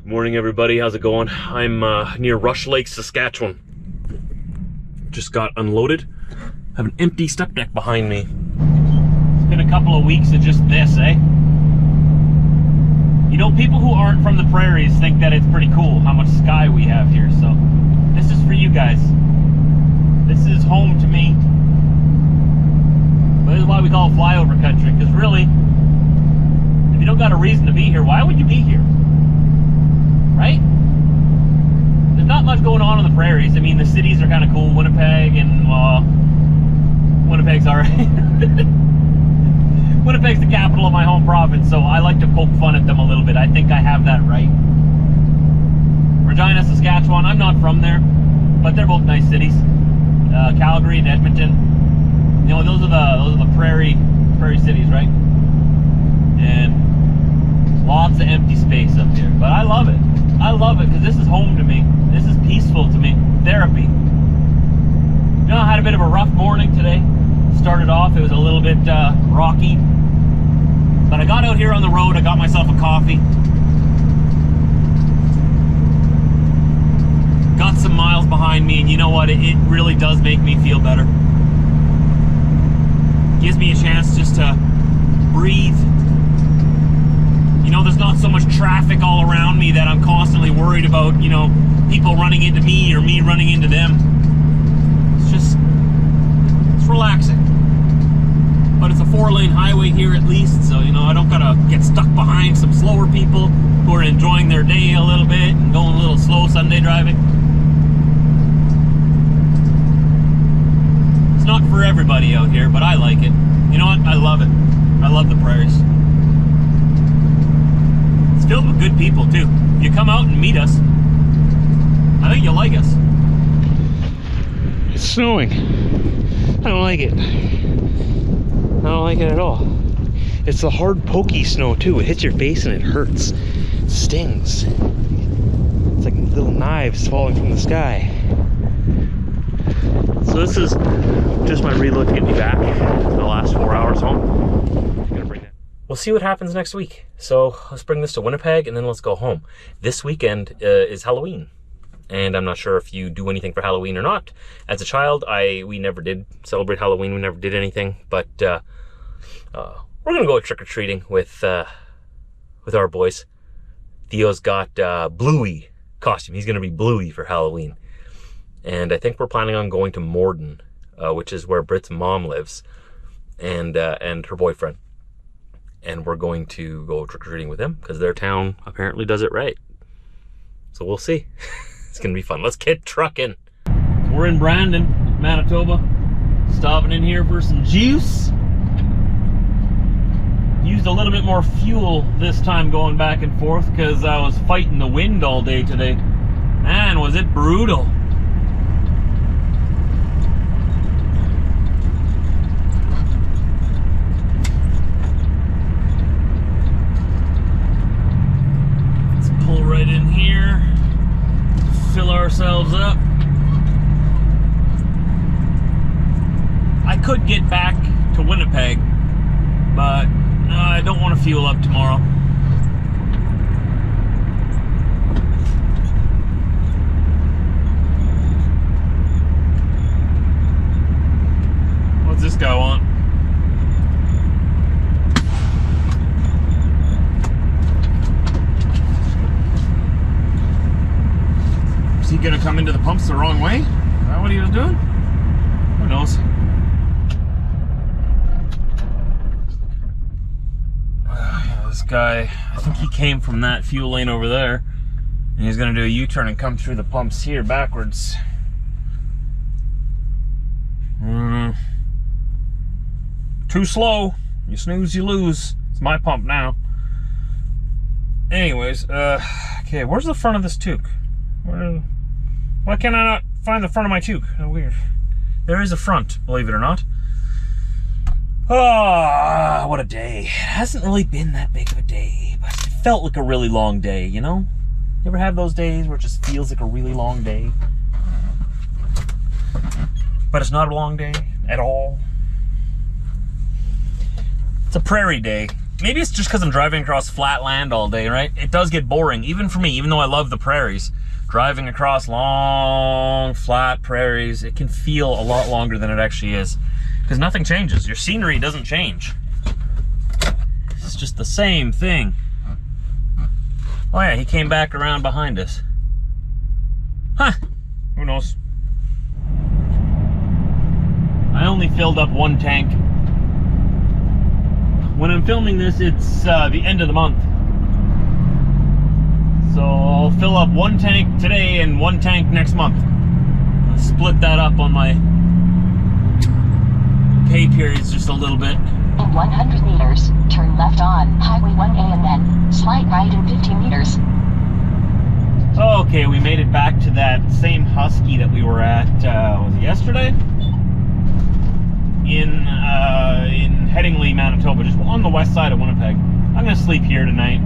Morning, everybody. How's it going? I'm near Rush Lake, Saskatchewan. Just got unloaded. I have an empty step deck behind me. It's been a couple of weeks of just this, eh? You know, people who aren't from the prairies think that it's pretty cool how much sky we have here, so this is for you guys. This is home to me. But this is why we call it flyover country, because really, if you don't got a reason to be here, why would you be here? Right? There's not much going on in the prairies. I mean, the cities are kind of cool. Winnipeg and, Winnipeg's alright. Winnipeg's the capital of my home province, so I like to poke fun at them a little bit. I think I have that right. Regina, Saskatchewan, I'm not from there, but they're both nice cities. Calgary and Edmonton. You know, those are the prairie cities, right? And lots of empty space up here, but I love it. I love it because this is home to me. This is peaceful to me. Therapy. You know, I had a bit of a rough morning today. Started off, it was a little bit rocky, but I got out here on the road. I got myself a coffee. Got some miles behind me, and you know what? It really does make me feel better. Gives me a chance just to breathe. You know, there's not so much traffic all around me that I'm constantly worried about, you know, people running into me or me running into them. It's relaxing. But it's a 4-lane highway here at least, so, you know, I don't gotta get stuck behind some slower people who are enjoying their day a little bit and going a little slow Sunday driving. It's not for everybody out here, but I like it. You know what? I love it. I love the prairies. It's filled with good people too. If you come out and meet us, I think you'll like us. It's snowing. I don't like it. I don't like it at all. It's the hard pokey snow too. It hits your face and it hurts. It stings. It's like little knives falling from the sky. So this is just my reload to get me back for the last 4 hours home. We'll see what happens next week. So let's bring this to Winnipeg and then let's go home. This weekend is Halloween. And I'm not sure if you do anything for Halloween or not. As a child, we never did celebrate Halloween. We never did anything. But we're gonna go trick-or-treating with our boys. Theo's got Bluey costume. He's gonna be Bluey for Halloween. And I think we're planning on going to Morden, which is where Britt's mom lives, and her boyfriend. And we're going to go trick-or-treating with them because their town apparently does it right. So we'll see. It's gonna be fun. Let's get trucking. We're in Brandon, Manitoba. Stopping in here for some juice. Used a little bit more fuel this time going back and forth because I was fighting the wind all day today. Man, was it brutal. Pull right in here, fill ourselves up. I could get back to Winnipeg, but I don't want to fuel up tomorrow. What's this guy want? Is he gonna come into the pumps the wrong way? Is that what he was doing? Who knows? This guy, I think he came from that fuel lane over there, and he's gonna do a U-turn and come through the pumps here backwards. Too slow. You snooze, you lose. It's my pump now. Anyways, okay, where's the front of this toque? Why can I not find the front of my toque? How weird. There is a front, believe it or not. Oh, what a day. It hasn't really been that big of a day, but it felt like a really long day, you know? You ever have those days where it just feels like a really long day? But it's not a long day at all. It's a prairie day. maybe it's just because I'm driving across flat land all day, right? It does get boring, even for me, even though I love the prairies. Driving across long, flat prairies, it can feel a lot longer than it actually is. Because nothing changes. Your scenery doesn't change. It's just the same thing. Oh yeah, he came back around behind us. Huh, who knows? I only filled up one tank. When I'm filming this, it's the end of the month. So I'll fill up one tank today and one tank next month. I'll split that up on my pay periods just a little bit. In 100 meters, turn left on Highway 1A and then slight right in 15 meters. Okay, we made it back to that same husky that we were at, was it yesterday? In Headingley, Manitoba, just on the west side of Winnipeg. I'm gonna sleep here tonight.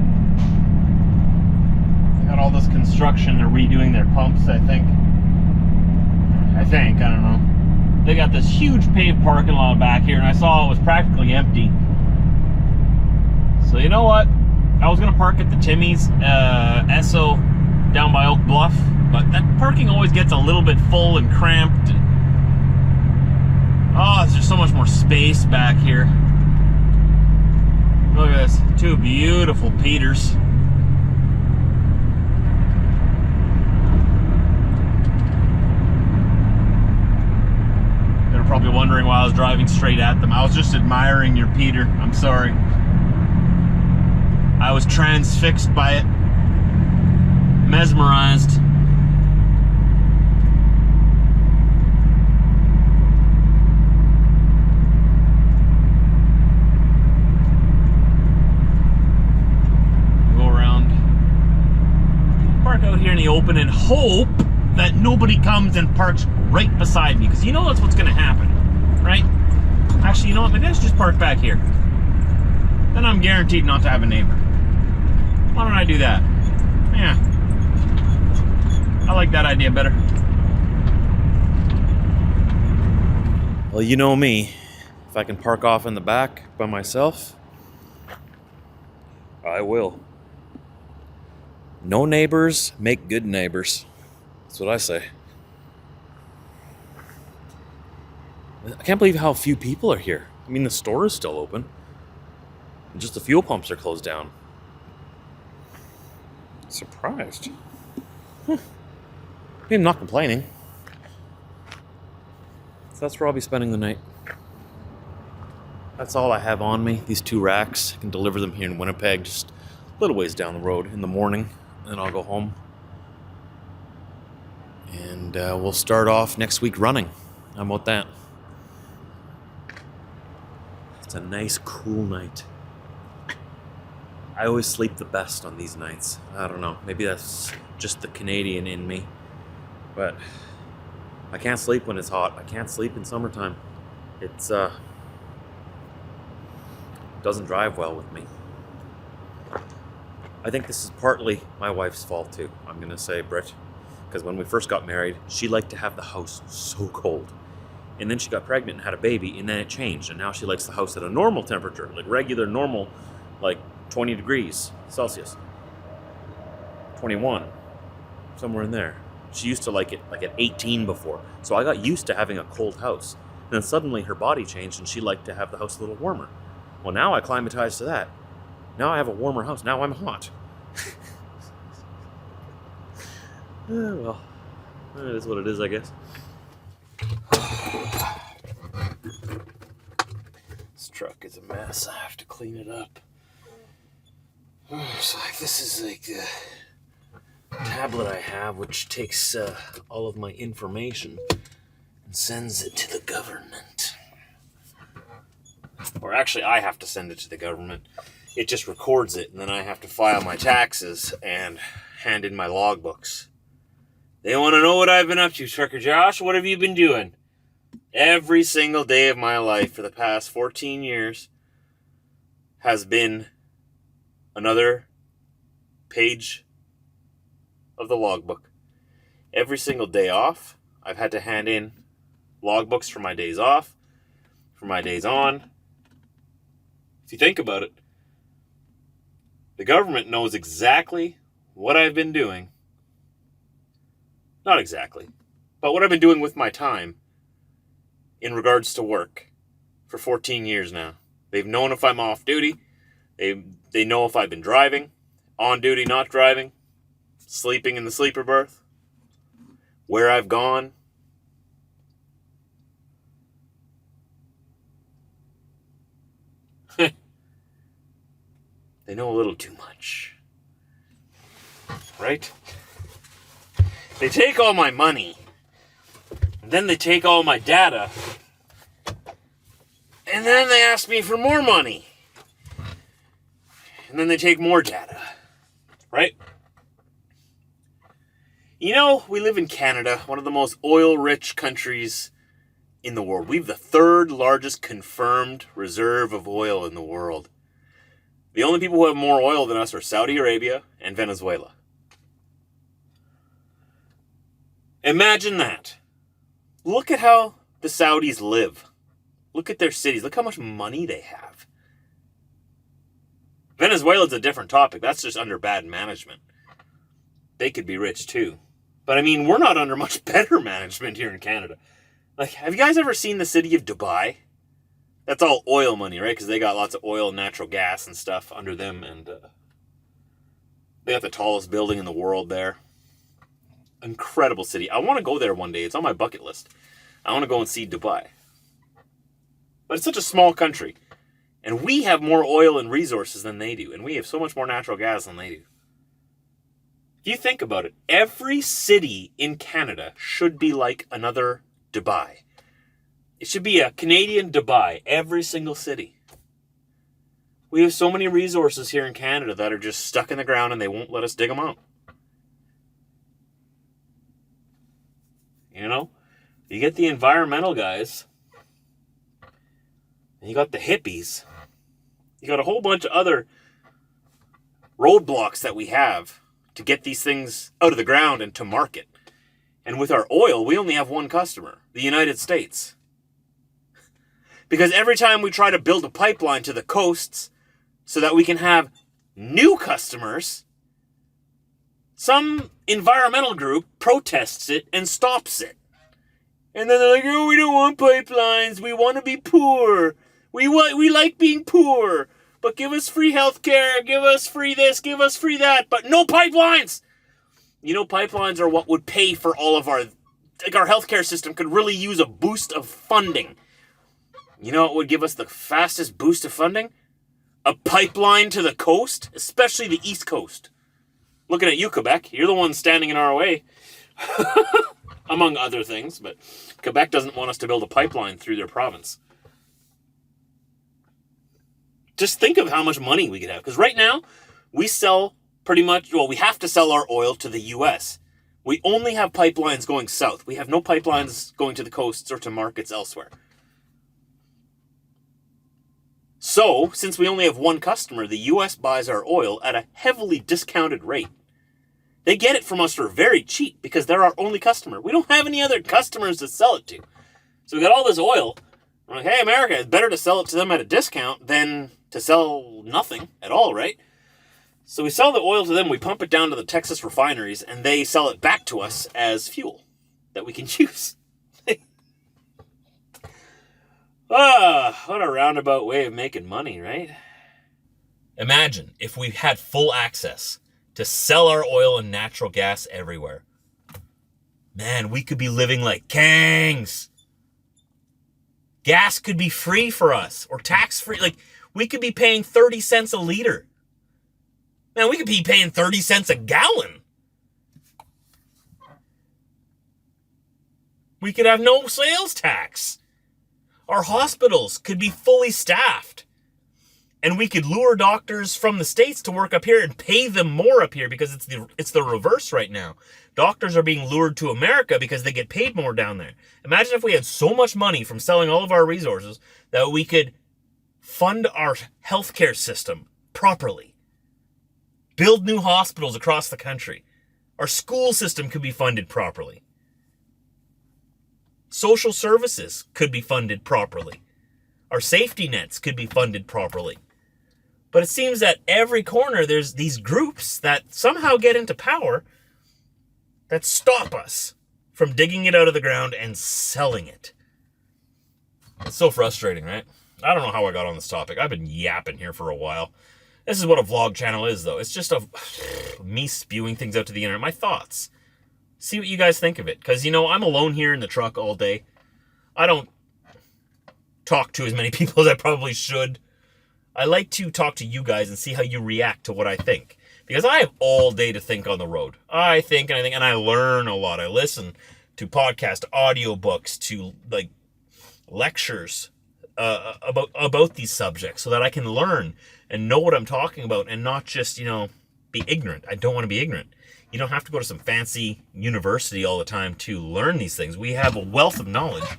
Got all this construction, they're redoing their pumps, I think, I don't know. They got this huge paved parking lot back here, and I saw it was practically empty. So you know what? I was gonna park at the Timmy's, Esso, down by Oak Bluff, but that parking always gets a little bit full and cramped. Oh, there's just so much more space back here. Look at this, two beautiful Peters. They're probably wondering why I was driving straight at them. I was just admiring your Peter, I'm sorry. I was transfixed by it. Mesmerized. Park out here in the open and hope that nobody comes and parks right beside me, because you know that's what's going to happen, right? Actually, you know what? Maybe I should just park back here. Then I'm guaranteed not to have a neighbor. Why don't I do that? Yeah. I like that idea better. Well, you know me. If I can park off in the back by myself, I will. No neighbors make good neighbors. That's what I say. I can't believe how few people are here. I mean, the store is still open. And just the fuel pumps are closed down. Surprised. I'm not complaining. So that's where I'll be spending the night. That's all I have on me. These two racks. I can deliver them here in Winnipeg, just a little ways down the road in the morning. Then I'll go home. And we'll start off next week running. How about that? It's a nice, cool night. I always sleep the best on these nights. I don't know. Maybe that's just the Canadian in me. But I can't sleep when it's hot. I can't sleep in summertime. It's doesn't drive well with me. I think this is partly my wife's fault too. I'm going to say, Britt, because when we first got married, she liked to have the house so cold. And then she got pregnant and had a baby, and then it changed. And now she likes the house at a normal temperature, like regular, normal, like 20 degrees Celsius. 21, somewhere in there. She used to like it like at 18 before. So I got used to having a cold house. And then suddenly her body changed and she liked to have the house a little warmer. Well, now I acclimatized to that. Now I have a warmer house. Now I'm hot. Well, it is what it is, I guess. This truck is a mess. I have to clean it up. So this is like the tablet I have, which takes all of my information and sends it to the government. Or actually, I have to send it to the government. It just records it, and then I have to file my taxes and hand in my logbooks. They want to know what I've been up to. Trucker Josh, what have you been doing? Every single day of my life for the past 14 years has been another page of the logbook. Every single day off, I've had to hand in logbooks for my days off, for my days on. If you think about it, The government knows exactly what I've been doing. Not exactly, but what I've been doing with my time in regards to work for 14 years now. They've known if I'm off duty. They know if I've been driving, on duty, not driving, sleeping in the sleeper berth, where I've gone. They know a little too much. Right? They take all my money. And then they take all my data. And then they ask me for more money. And then they take more data. Right? You know, we live in Canada, one of the most oil-rich countries in the world. We have the third largest confirmed reserve of oil in the world. The only people who have more oil than us are Saudi Arabia and Venezuela. Imagine that. Look at how the Saudis live. Look at their cities. Look how much money they have. Venezuela's a different topic. That's just under bad management. They could be rich too. But I mean, we're not under much better management here in Canada. Like, have you guys ever seen the city of Dubai? That's all oil money, right? Because they got lots of oil and natural gas and stuff under them. And they got the tallest building in the world there. Incredible city. I want to go there one day. It's on my bucket list. I want to go and see Dubai. But it's such a small country. And we have more oil and resources than they do. And we have so much more natural gas than they do. If you think about it, every city in Canada should be like another Dubai. It should be a Canadian Dubai, every single city. We have so many resources here in Canada that are just stuck in the ground and they won't let us dig them out. You know? You get the environmental guys. And you got the hippies. You got a whole bunch of other roadblocks that we have to get these things out of the ground and to market. And with our oil, we only have one customer, the United States. Because every time we try to build a pipeline to the coasts so that we can have new customers, some environmental group protests it and stops it. And then they're like, oh, we don't want pipelines. We want to be poor. We like being poor. But give us free healthcare. Give us free this. Give us free that. But no pipelines. You know, pipelines are what would pay for all of our healthcare system could really use a boost of funding. You know what would give us the fastest boost of funding? A pipeline to the coast, especially the East Coast. Looking at you, Quebec. You're the one standing in our way. Among other things, but Quebec doesn't want us to build a pipeline through their province. Just think of how much money we could have. Because right now, we sell pretty much, we have to sell our oil to the U.S. We only have pipelines going south. We have no pipelines going to the coasts or to markets elsewhere. So, since we only have one customer, the U.S. buys our oil at a heavily discounted rate. They get it from us for very cheap because they're our only customer. We don't have any other customers to sell it to. So we got all this oil. We're like, hey, America, it's better to sell it to them at a discount than to sell nothing at all, right? So we sell the oil to them, we pump it down to the Texas refineries, and they sell it back to us as fuel that we can use. What a roundabout way of making money, right? Imagine if we had full access to sell our oil and natural gas everywhere. Man, we could be living like kings. Gas could be free for us, or tax-free. Like, we could be paying 30 cents a liter. Man, we could be paying 30 cents a gallon. We could have no sales tax. Our hospitals could be fully staffed. And we could lure doctors from the States to work up here and pay them more up here because it's the reverse right now. Doctors are being lured to America because they get paid more down there. Imagine if we had so much money from selling all of our resources that we could fund our healthcare system properly. Build new hospitals across the country. Our school system could be funded properly. Social services could be funded properly. Our safety nets could be funded properly. But it seems that every corner there's these groups that somehow get into power that stop us from digging it out of the ground and selling it. It's so frustrating, right? I don't know how I got on this topic. I've been yapping here for a while. This is what a vlog channel is, though. It's just me spewing things out to the internet, my thoughts. See what you guys think of it. Because, I'm alone here in the truck all day. I don't talk to as many people as I probably should. I like to talk to you guys and see how you react to what I think. Because I have all day to think on the road. I think and I learn a lot. I listen to podcast audiobooks, to lectures about these subjects so that I can learn and know what I'm talking about and not just, be ignorant. I don't want to be ignorant. You don't have to go to some fancy university all the time to learn these things. We have a wealth of knowledge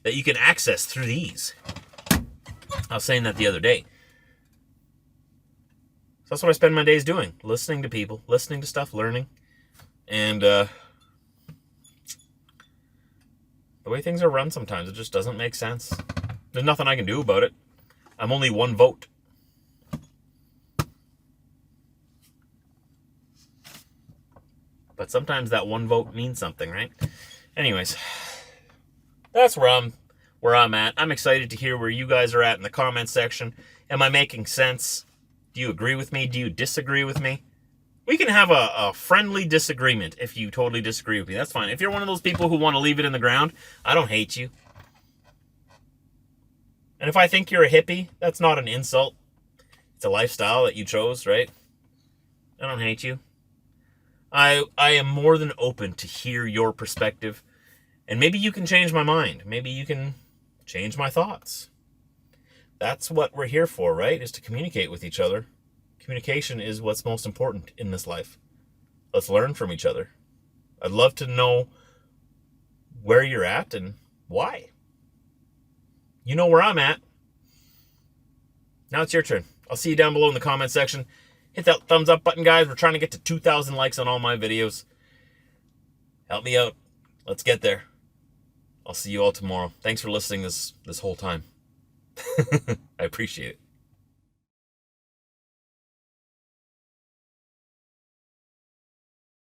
that you can access through these. I was saying that the other day. So that's what I spend my days doing. Listening to people, listening to stuff, learning. And the way things are run sometimes, it just doesn't make sense. There's nothing I can do about it. I'm only one vote. But sometimes that one vote means something, right? Anyways, that's where I'm at. I'm excited to hear where you guys are at in the comments section. Am I making sense? Do you agree with me? Do you disagree with me? We can have a friendly disagreement if you totally disagree with me. That's fine. If you're one of those people who want to leave it in the ground, I don't hate you. And if I think you're a hippie, that's not an insult. It's a lifestyle that you chose, right? I don't hate you. I am more than open to hear your perspective. And maybe you can change my mind. Maybe you can change my thoughts. That's what we're here for, right? Is to communicate with each other. Communication is what's most important in this life. Let's learn from each other. I'd love to know where you're at and why. You know where I'm at. Now it's your turn. I'll see you down below in the comment section. Hit that thumbs up button, guys. We're trying to get to 2,000 likes on all my videos. Help me out. Let's get there. I'll see you all tomorrow. Thanks for listening this whole time. I appreciate it.